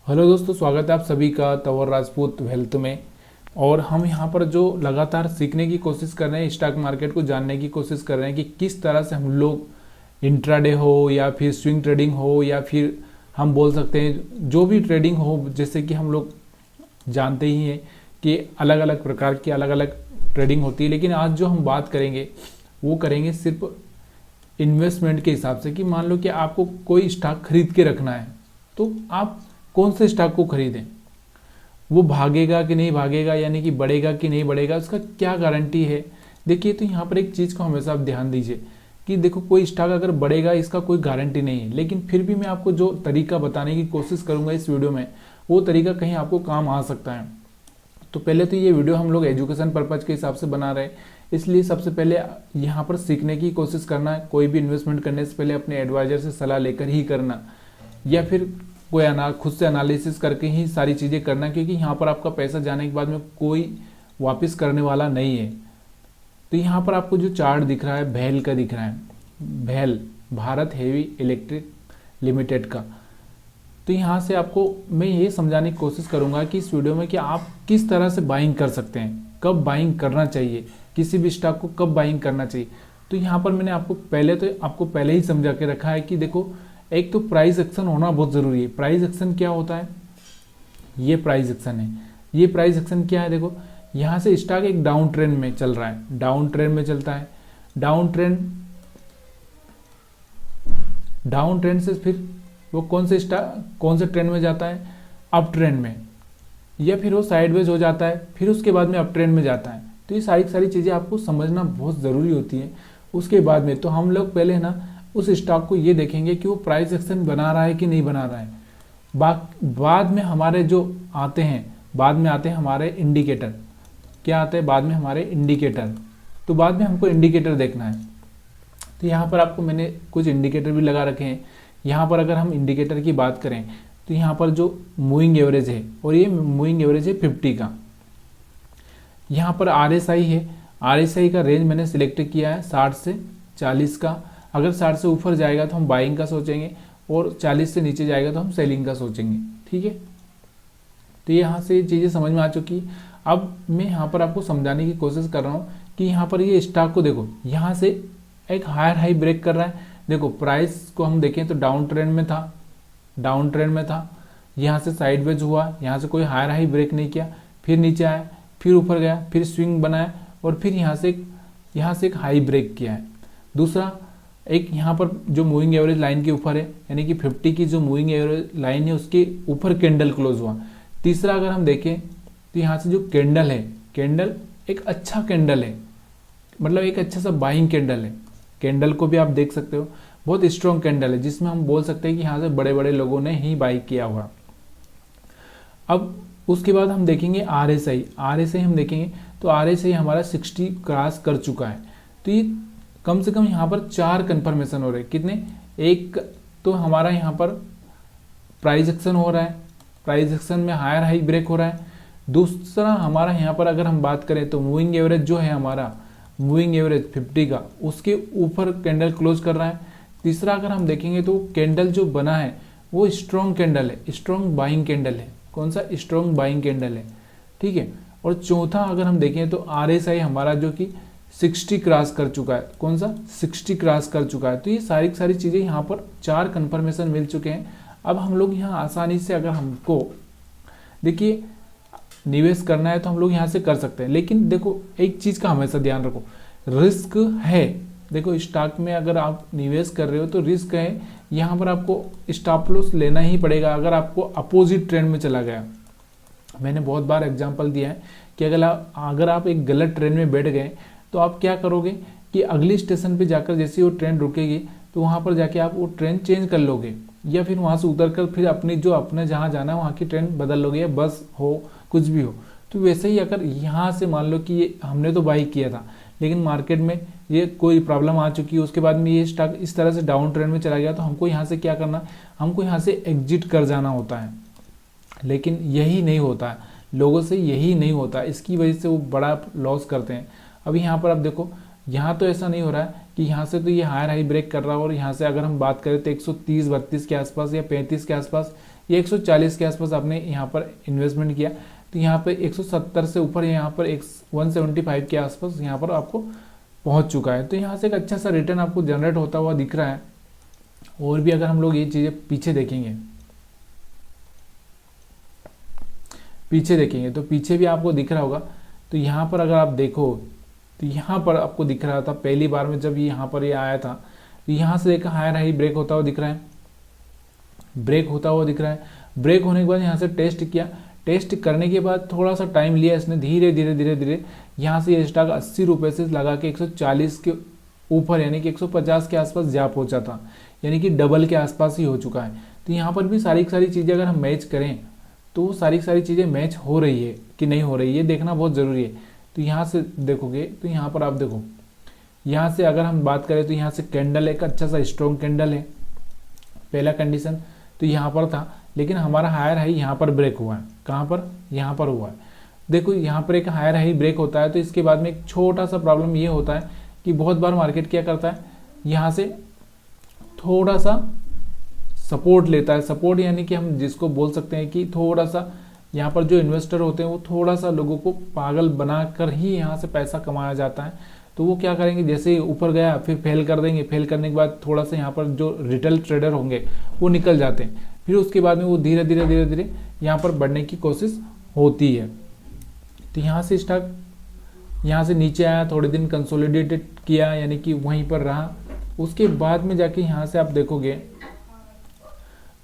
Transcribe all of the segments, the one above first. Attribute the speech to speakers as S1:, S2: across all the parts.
S1: Hello दोस्तों, स्वागत है आप सभी का तंवर राजपूत वेल्थ में। और हम यहाँ पर जो लगातार सीखने की कोशिश कर रहे हैं, स्टॉक मार्केट को जानने की कोशिश कर रहे हैं कि किस तरह से हम लोग इंट्राडे हो या फिर स्विंग ट्रेडिंग हो या फिर हम बोल सकते हैं जो भी ट्रेडिंग हो, जैसे कि हम लोग जानते ही हैं कि अलग अलग प्रकार की अलग अलग ट्रेडिंग होती है। लेकिन आज जो हम बात करेंगे वो करेंगे सिर्फ इन्वेस्टमेंट के हिसाब से कि मान लो कि आपको कोई स्टॉक खरीद के रखना है, तो आप कौन से स्टॉक को खरीदें, वो भागेगा कि नहीं भागेगा, यानी कि बढ़ेगा कि नहीं बढ़ेगा, उसका क्या गारंटी है। देखिए, तो यहाँ पर एक चीज़ को हमेशा आप ध्यान दीजिए कि देखो, कोई स्टॉक अगर बढ़ेगा इसका कोई गारंटी नहीं है, लेकिन फिर भी मैं आपको जो तरीका बताने की कोशिश करूंगा इस वीडियो में, वो तरीका कहीं आपको काम आ सकता है। तो पहले तो ये वीडियो हम लोग एजुकेशन पर्पज के हिसाब से बना रहे हैं, इसलिए सबसे पहले यहाँ पर सीखने की कोशिश करना है। कोई भी इन्वेस्टमेंट करने से पहले अपने एडवाइजर से सलाह लेकर ही करना, या फिर कोई खुद से एनालिसिस करके ही सारी चीज़ें करना, क्योंकि यहाँ पर आपका पैसा जाने के बाद में कोई वापस करने वाला नहीं है। तो यहाँ पर आपको जो चार्ट दिख रहा है भेल का दिख रहा है, भेल भारत हेवी इलेक्ट्रिक लिमिटेड का। तो यहाँ से आपको मैं ये समझाने की कोशिश करूँगा कि इस वीडियो में कि आप किस तरह से बाइंग कर सकते हैं, कब बाइंग करना चाहिए, किसी भी स्टॉक को कब बाइंग करना चाहिए। तो यहाँ पर मैंने आपको पहले ही समझा के रखा है कि देखो, एक तो प्राइस एक्शन होना बहुत ज़रूरी है। प्राइस एक्शन क्या होता है, ये प्राइस एक्शन है। ये प्राइस एक्शन क्या है, देखो यहाँ से स्टॉक एक डाउन ट्रेंड में चल रहा है, डाउन ट्रेंड में चलता है। डाउन ट्रेंड से फिर वो कौन से ट्रेंड में जाता है, अप ट्रेंड में, या फिर वो साइडवेज हो जाता है, फिर उसके बाद में अप ट्रेंड में जाता है। तो ये सारी चीज़ें आपको समझना बहुत ज़रूरी होती है। उसके बाद में तो हम लोग पहले ना उस स्टॉक को ये देखेंगे कि वो प्राइस एक्शन बना रहा है कि नहीं बना रहा है। बाद में हमारे जो आते हैं, बाद में आते हैं हमारे इंडिकेटर। क्या आते हैं बाद में हमारे इंडिकेटर, तो बाद में हमको इंडिकेटर देखना है। तो यहाँ पर आपको मैंने कुछ इंडिकेटर भी लगा रखे हैं। यहाँ पर अगर हम इंडिकेटर की बात करें तो यहाँ पर जो मूविंग एवरेज है, और ये मूविंग एवरेज है 50 का। यहाँ पर RSI है, RSI का रेंज मैंने सिलेक्ट किया है 60 से 40 का। अगर 60 से ऊपर जाएगा तो हम बाइंग का सोचेंगे, और 40 से नीचे जाएगा तो हम सेलिंग का सोचेंगे। ठीक है, तो यहाँ से चीज़ें समझ में आ चुकी। अब मैं यहाँ पर आपको समझाने की कोशिश कर रहा हूँ कि यहाँ पर ये स्टॉक को देखो, यहाँ से एक हायर हाई ब्रेक कर रहा है। देखो प्राइस को हम देखें तो डाउन ट्रेंड में था, यहाँ से साइडवेज हुआ, यहाँ से कोई हायर हाई ब्रेक नहीं किया, फिर नीचे आया, फिर ऊपर गया, फिर स्विंग बनाया, और फिर यहाँ से एक हाई ब्रेक किया है। दूसरा, एक यहाँ पर जो मूविंग एवरेज लाइन के ऊपर है, यानी कि 50 की जो मूविंग एवरेज लाइन है उसके ऊपर कैंडल क्लोज हुआ। तीसरा, अगर हम देखें तो यहाँ से जो कैंडल है, कैंडल एक अच्छा कैंडल है, मतलब एक अच्छा सा बाइंग कैंडल है। कैंडल को भी आप देख सकते हो, बहुत स्ट्रॉन्ग कैंडल है, जिसमें हम बोल सकते हैं कि यहाँ से बड़े बड़े लोगों ने ही बाई किया हुआ। अब उसके बाद हम देखेंगे RSI हम देखेंगे तो RSI हमारा 60 क्रॉस कर चुका है। तो ये कम से कम यहाँ पर 4 कन्फर्मेशन हो रहे हैं। कितने, एक तो हमारा यहाँ पर प्राइस एक्शन हो रहा है, प्राइस एक्शन में हायर हाई ब्रेक हो रहा है। दूसरा, हमारा यहाँ पर अगर हम बात करें तो मूविंग एवरेज जो है हमारा, मूविंग एवरेज 50 का, उसके ऊपर कैंडल क्लोज कर रहा है। तीसरा, अगर हम देखेंगे तो कैंडल जो बना है वो स्ट्रॉन्ग कैंडल है, स्ट्रॉन्ग बाइंग कैंडल है। कौन सा, स्ट्रॉन्ग बाइंग कैंडल है। ठीक है, और चौथा अगर हम देखें तो RSI हमारा जो कि 60 क्रॉस कर चुका है। कौन सा, 60 क्रॉस कर चुका है। तो ये सारी चीज़ें यहाँ पर 4 कन्फर्मेशन मिल चुके हैं। अब हम लोग यहाँ आसानी से, अगर हमको देखिए निवेश करना है तो हम लोग यहाँ से कर सकते हैं। लेकिन देखो, एक चीज़ का हमेशा ध्यान रखो, रिस्क है। देखो, स्टॉक में अगर आप निवेश कर रहे हो तो रिस्क है। यहाँ पर आपको स्टॉप लॉस लेना ही पड़ेगा अगर आपको अपोजिट ट्रेंड में चला गया। मैंने बहुत बार एग्जांपल दिया है कि अगर आप एक गलत ट्रेंड में बैठ गए तो आप क्या करोगे कि अगली स्टेशन पे जाकर जैसे वो ट्रेन रुकेगी तो वहाँ पर जाके आप वो ट्रेन चेंज कर लोगे, या फिर वहाँ से उतर कर फिर अपने जहाँ जाना है वहाँ की ट्रेन बदल लोगे, या बस हो कुछ भी हो। तो वैसे ही अगर यहाँ से मान लो कि ये हमने तो बाई किया था, लेकिन मार्केट में ये कोई प्रॉब्लम आ चुकी है, उसके बाद में ये स्टॉक इस तरह से डाउन ट्रेंड में चला गया, तो हमको यहाँ से क्या करना, हमको यहाँ से एग्जिट कर जाना होता है। लेकिन यही नहीं होता है, लोगों से यही नहीं होता, इसकी वजह से वो बड़ा लॉस करते हैं। अभी यहाँ पर आप देखो, यहाँ तो ऐसा नहीं हो रहा है कि यहाँ से तो ये हायर हाई ब्रेक कर रहा है, और यहाँ से अगर हम बात करें तो 130-32 के आसपास या 35 के आसपास ये 140 के आसपास आपने यहाँ पर इन्वेस्टमेंट किया, तो यहाँ पे 170 से ऊपर यहाँ पर 175 के आसपास यहाँ पर आपको पहुँच चुका है। तो यहाँ से एक अच्छा सा रिटर्न आपको जनरेट होता हुआ दिख रहा है। और भी अगर हम लोग ये चीज़ें पीछे देखेंगे तो पीछे भी आपको दिख रहा होगा। तो यहाँ पर अगर आप देखो तो यहाँ पर आपको दिख रहा था पहली बार में जब ये यहाँ पर ये आया था, तो यहाँ से एक हायर हाई ब्रेक होता हुआ दिख रहा है, ब्रेक होने के बाद यहाँ से टेस्ट किया, टेस्ट करने के बाद थोड़ा सा टाइम लिया इसने, धीरे धीरे यहाँ से ये स्टॉक 80 रुपये से लगा के 140 के ऊपर यानी कि 150 के आसपास जा पहुंचा था, यानी कि डबल के आसपास ही हो चुका है। तो यहाँ पर भी सारी चीज़ें अगर हम मैच करें तो वो सारी चीज़ें मैच हो रही है कि नहीं हो रही है देखना बहुत ज़रूरी है। तो यहाँ से देखोगे तो यहाँ पर आप देखो, यहाँ से अगर हम बात करें तो यहाँ से कैंडल एक अच्छा सा स्ट्रॉन्ग कैंडल है, पहला कंडीशन तो यहाँ पर था, लेकिन हमारा हायर हाई यहाँ पर ब्रेक हुआ है। कहाँ पर? यहाँ पर हुआ है। देखो यहाँ पर एक हायर हाई ब्रेक होता है तो इसके बाद में एक छोटा सा प्रॉब्लम ये होता है कि बहुत बार मार्केट क्या करता है, यहाँ से थोड़ा सा सपोर्ट लेता है। सपोर्ट यानी कि हम जिसको बोल सकते हैं कि थोड़ा सा यहाँ पर जो इन्वेस्टर होते हैं वो थोड़ा सा लोगों को पागल बनाकर ही यहाँ से पैसा कमाया जाता है। तो वो क्या करेंगे, जैसे ही ऊपर गया फिर फेल कर देंगे, फेल करने के बाद थोड़ा सा यहाँ पर जो रिटेल ट्रेडर होंगे वो निकल जाते हैं, फिर उसके बाद में वो धीरे धीरे यहाँ पर बढ़ने की कोशिश होती है। तो यहाँ से स्टॉक यहाँ से नीचे आया, थोड़े दिन कंसोलिडेटेड किया यानी कि वहीं पर रहा, उसके बाद में जाके यहाँ से आप देखोगे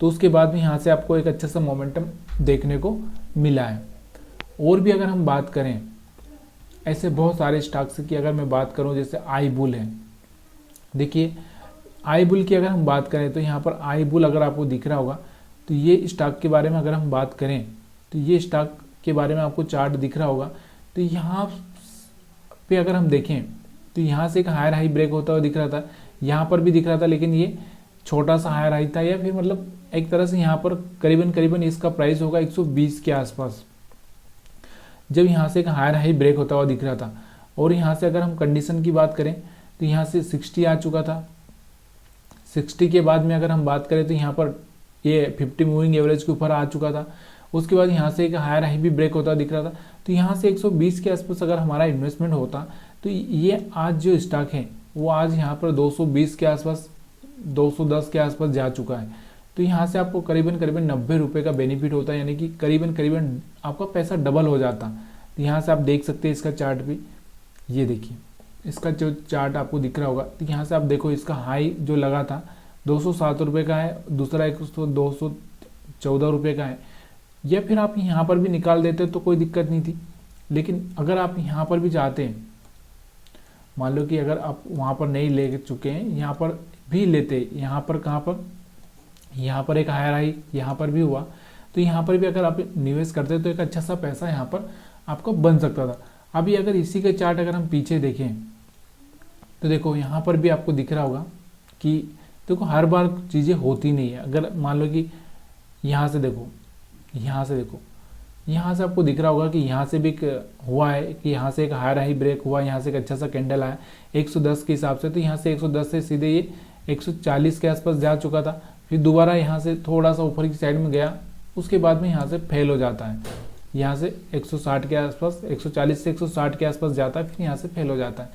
S1: तो उसके बाद में यहाँ से आपको एक अच्छा सा मोमेंटम देखने को मिला है। और भी अगर हम बात करें ऐसे बहुत सारे स्टॉक्स की, अगर मैं बात करूं जैसे आई बुल है, देखिए आई बुल की अगर हम बात करें तो यहाँ पर आई बुल अगर आपको दिख रहा होगा तो ये स्टॉक के बारे में अगर हम बात करें तो ये स्टॉक के बारे में आपको चार्ट दिख रहा होगा। तो यहाँ पे अगर हम देखें तो यहाँ से एक हायर हाई ब्रेक होता हुआ दिख रहा था, यहाँ पर भी दिख रहा था, लेकिन ये छोटा सा हायर हाई था, या फिर मतलब एक तरह से यहाँ पर करीबन इसका प्राइस होगा 120 के आसपास, जब यहाँ से एक हायर हाई ब्रेक होता हुआ दिख रहा था। और यहाँ से अगर हम कंडीशन की बात करें तो यहाँ से 60 आ चुका था, 60 के बाद में अगर हम बात करें तो यहाँ पर ये 50 मूविंग एवरेज के ऊपर आ चुका था। उसके बाद यहाँ से एक हायर हाई भी ब्रेक होता दिख रहा था। तो यहाँ से 120 के आसपास अगर हमारा इन्वेस्टमेंट होता तो ये आज जो स्टॉक है वो आज यहाँ पर 220 के आसपास 210 के आसपास जा चुका है। तो यहाँ से आपको करीबन 90 रुपये का बेनिफिट होता है, यानी कि करीबन आपका पैसा डबल हो जाता। तो यहाँ से आप देख सकते हैं इसका चार्ट भी, ये देखिए इसका जो चार्ट आपको दिख रहा होगा। तो यहाँ से आप देखो इसका हाई जो लगा था 207 रुपये का है, दूसरा 214 रुपये का है, या फिर आप यहाँ पर भी निकाल देते तो कोई दिक्कत नहीं थी। लेकिन अगर आप यहाँ पर भी चाहते हैं, मान लो कि अगर आप वहाँ पर नहीं ले चुके हैं, यहाँ पर भी लेते, यहाँ पर कहाँ पर, यहाँ पर एक हायर हाई यहाँ पर भी हुआ, तो यहाँ पर भी अगर आप निवेश करते तो एक अच्छा सा पैसा यहाँ पर आपको बन सकता था। अभी अगर इसी का चार्ट अगर हम पीछे देखें तो देखो यहाँ पर भी आपको दिख रहा होगा कि देखो हर बार चीज़ें होती नहीं है। अगर मान लो कि यहाँ से देखो, यहाँ से आपको दिख रहा होगा कि यहाँ से भी हुआ है कि यहाँ से एक हायर हाई ब्रेक हुआ, यहाँ से एक अच्छा सा कैंडल आया 110 के हिसाब से। तो यहाँ से 110 से सीधे ये 140 के आसपास जा चुका था, फिर दोबारा यहाँ से थोड़ा सा ऊपर की साइड में गया, उसके बाद में यहाँ से फेल हो जाता है, यहाँ से 160 के आसपास 140 से 160 के आसपास जाता है, फिर यहाँ से फेल हो जाता है।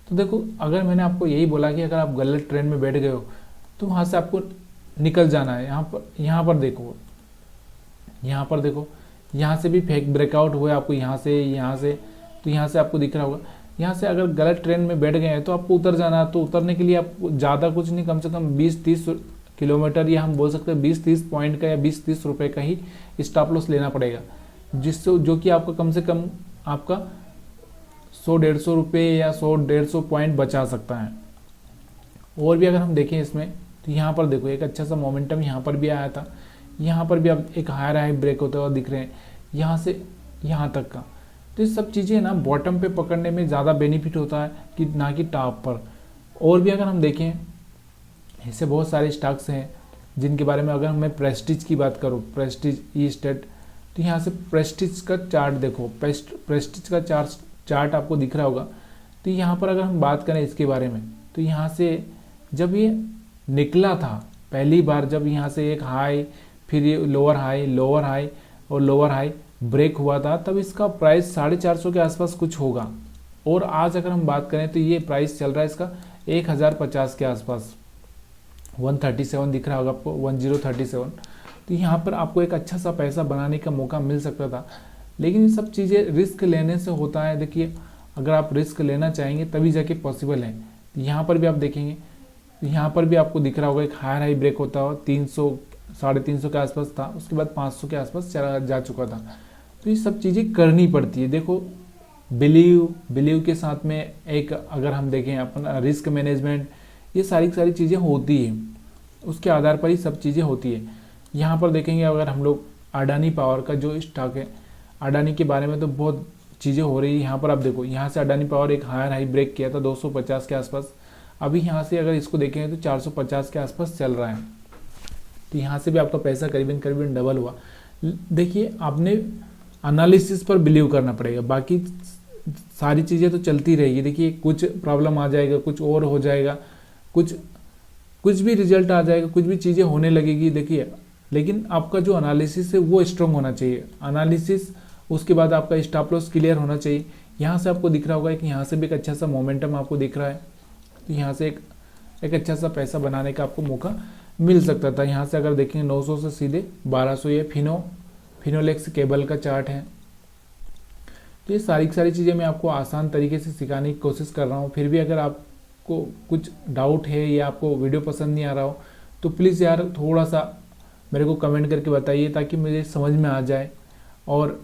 S1: तो देखो अगर मैंने आपको यही बोला कि अगर आप गलत ट्रेंड में बैठ गए हो तो वहाँ से आपको निकल जाना है। यहाँ पर देखो, यहाँ से भी फेक ब्रेकआउट हुआ आपको, यहाँ से तो यहाँ से आपको दिख रहा होगा। यहाँ से अगर गलत ट्रेंड में बैठ गए हैं तो आपको उतर जाना है। तो उतरने के लिए आपको ज़्यादा कुछ नहीं, कम से कम 20-30 किलोमीटर, या हम बोल सकते हैं 20-30 पॉइंट का या 20-30 रुपये का ही स्टॉप लॉस लेना पड़ेगा, जिससे जो कि आपका कम से कम आपका 100-150 रुपये या 100-150 पॉइंट बचा सकता है। और भी अगर हम देखें इसमें तो यहाँ पर देखो एक अच्छा सा मोमेंटम यहाँ पर भी आया था, यहाँ पर भी अब एक हायर हाई ब्रेक होता हुआ दिख रहे हैं, यहाँ से यहाँ तक का। तो ये सब चीज़ें ना बॉटम पे पकड़ने में ज़्यादा बेनिफिट होता है कि ना कि टॉप पर। और भी अगर हम देखें ऐसे बहुत सारे स्टॉक्स हैं जिनके बारे में, अगर मैं प्रेस्टीज की बात करूँ, प्रेस्टीज ई स्टेट, तो यहाँ से प्रेस्टीज का चार्ट देखो, प्रेस्टीज का चार्ट आपको दिख रहा होगा। तो यहाँ पर अगर हम बात करें इसके बारे में तो यहाँ से जब ये निकला था पहली बार, जब यहाँ से एक हाई फिर ये लोअर हाई और लोअर हाई ब्रेक हुआ था, तब इसका प्राइस 450 के आसपास कुछ होगा। और आज अगर हम बात करें तो ये प्राइस चल रहा है इसका 1050 के आसपास, 137 दिख रहा होगा आपको, 1037। तो यहाँ पर आपको एक अच्छा सा पैसा बनाने का मौका मिल सकता था, लेकिन ये सब चीज़ें रिस्क लेने से होता है। देखिए अगर आप रिस्क लेना चाहेंगे तभी जाके पॉसिबल है। यहाँ पर भी आप देखेंगे, यहाँ पर भी आपको दिख रहा होगा एक हायर हाई ब्रेक होता हुआ 300 350 के आसपास था, उसके बाद 500 के आसपास चला जा चुका था। तो ये सब चीज़ें करनी पड़ती है। देखो बिलीव के साथ में एक अगर हम देखें अपना रिस्क मैनेजमेंट, ये सारी चीज़ें होती है, उसके आधार पर ही सब चीज़ें होती है। यहाँ पर देखेंगे अगर हम लोग अडानी पावर का जो स्टॉक है, अडानी के बारे में तो बहुत चीज़ें हो रही है। यहाँ पर आप देखो, यहाँ से अडानी पावर एक हायर हाई ब्रेक किया था 250 के आसपास, अभी यहाँ से अगर इसको देखेंगे तो 450 के आसपास चल रहा है। तो यहाँ से भी आपका पैसा करीबन डबल हुआ। देखिए आपने एनालिसिस पर बिलीव करना पड़ेगा, बाकी सारी चीज़ें तो चलती रहेगी। देखिए कुछ प्रॉब्लम आ जाएगा, कुछ और हो जाएगा, कुछ भी रिजल्ट आ जाएगा, कुछ भी चीज़ें होने लगेगी। देखिए लेकिन आपका जो एनालिसिस है वो स्ट्रॉन्ग होना चाहिए, एनालिसिस, उसके बाद आपका स्टॉप लॉस क्लियर होना चाहिए। यहाँ से आपको दिख रहा होगा कि यहाँ से भी एक अच्छा सा मोमेंटम आपको दिख रहा है, तो यहाँ से एक अच्छा सा पैसा बनाने का आपको मौका मिल सकता था। यहाँ से अगर देखेंगे 900 से सीधे 1200, ये फिनोलेक्स केबल का चार्ट है। तो ये सारी चीज़ें मैं आपको आसान तरीके से सिखाने की कोशिश कर रहा हूँ। फिर भी अगर आपको कुछ डाउट है या आपको वीडियो पसंद नहीं आ रहा हो तो प्लीज़ यार थोड़ा सा मेरे को कमेंट करके बताइए, ताकि मुझे समझ में आ जाए। और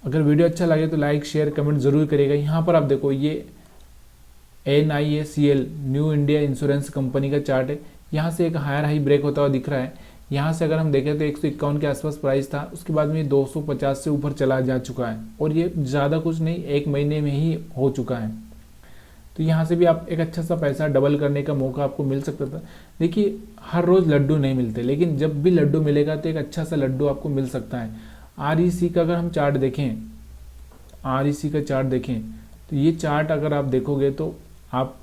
S1: अगर वीडियो अच्छा लगे तो लाइक शेयर कमेंट ज़रूर करिएगा। यहाँ पर आप देखो, ये NIACL new India insurance company का चार्ट है। यहाँ से एक हायर हाई ब्रेक होता हुआ दिख रहा है। यहाँ से अगर हम देखें तो 151 के आसपास प्राइस था, उसके बाद में 250 से ऊपर चला जा चुका है, और ये ज़्यादा कुछ नहीं, 1 महीने में ही हो चुका है। तो यहाँ से भी आप एक अच्छा सा पैसा डबल करने का मौका आपको मिल सकता था। देखिए हर रोज़ लड्डू नहीं मिलते, लेकिन जब भी लड्डू मिलेगा तो एक अच्छा सा लड्डू आपको मिल सकता है। REC का अगर हम चार्ट देखें, REC का चार्ट देखें तो ये चार्ट अगर आप देखोगे तो आप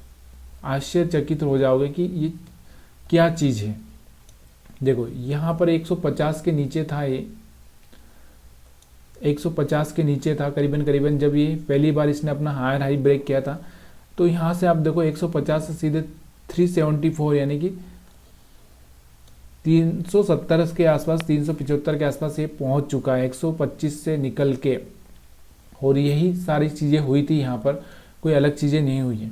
S1: आश्चर्यचकित हो जाओगे कि ये क्या चीज़ है। देखो यहाँ पर 150 के नीचे था, ये 150 के नीचे था करीबन जब ये पहली बार इसने अपना हायर हाई ब्रेक किया था। तो यहाँ से आप देखो 150 से सीधे 374 यानी कि 370 के आसपास, 375 के आसपास ये पहुँच चुका है 125 से निकल के। और यही सारी चीज़ें हुई थी, यहाँ पर कोई अलग चीज़ें नहीं हुई है।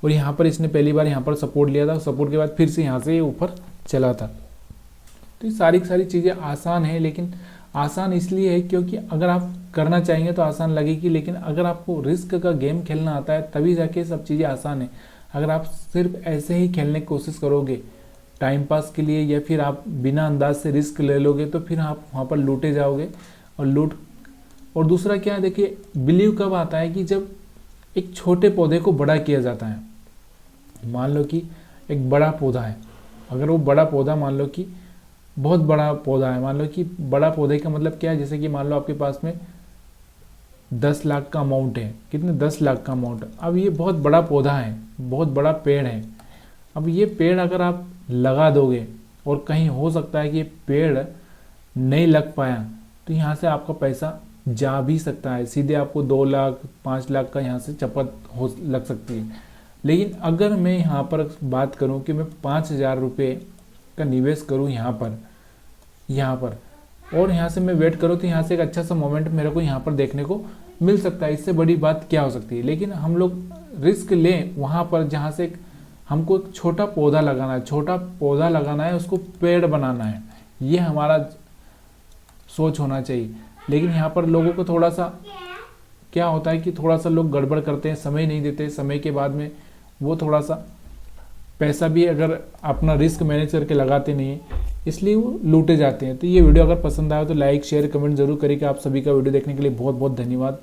S1: और यहाँ पर इसने पहली बार यहाँ पर सपोर्ट लिया था, सपोर्ट के बाद फिर से यहाँ से ऊपर चला था। तो ये सारी चीज़ें आसान है, लेकिन आसान इसलिए है क्योंकि अगर आप करना चाहेंगे तो आसान लगेगी, लेकिन अगर आपको रिस्क का गेम खेलना आता है तभी जाके सब चीज़ें आसान है। अगर आप सिर्फ ऐसे ही खेलने की कोशिश करोगे टाइम पास के लिए, या फिर आप बिना अंदाज से रिस्क ले लोगे, तो फिर आप वहाँ पर लूटे जाओगे। और दूसरा क्या है, देखिए बिलीव कब आता है कि जब एक छोटे पौधे को बड़ा किया जाता है। मान लो कि एक बड़ा पौधा है, अगर वो बड़ा पौधा मान लो कि बहुत बड़ा पौधा है, मान लो कि बड़ा पौधे का मतलब क्या है, जैसे कि मान लो आपके पास में 10 लाख का अमाउंट है, कितने 10 लाख का अमाउंट। अब ये बहुत बड़ा पौधा है, बहुत बड़ा पेड़ है। अब ये पेड़ अगर आप लगा दोगे और कहीं हो सकता है कि ये पेड़ नहीं लग पाया, तो यहाँ से आपका पैसा जा भी सकता है, सीधे आपको 2 लाख 5 लाख का यहाँ से चपत हो लग सकती है। लेकिन अगर मैं यहाँ पर बात करूँ कि मैं 5,000 रुपये का निवेश करूँ यहाँ पर और यहाँ से मैं वेट करूँ, तो यहाँ से एक अच्छा सा मोमेंट मेरे को यहाँ पर देखने को मिल सकता है। इससे बड़ी बात क्या हो सकती है। लेकिन हम लोग रिस्क लें वहाँ पर जहाँ से हमको एक छोटा पौधा लगाना है, उसको पेड़ बनाना है, ये हमारा सोच होना चाहिए। लेकिन यहाँ पर लोगों को थोड़ा सा क्या होता है कि थोड़ा सा लोग गड़बड़ करते हैं, समय नहीं देते, समय के बाद में वो थोड़ा सा पैसा भी अगर अपना रिस्क मैनेज करके लगाते नहीं है, इसलिए वो लूटे जाते हैं। तो ये वीडियो अगर पसंद आया तो लाइक शेयर कमेंट जरूर करिएगा। आप सभी का वीडियो देखने के लिए बहुत बहुत धन्यवाद।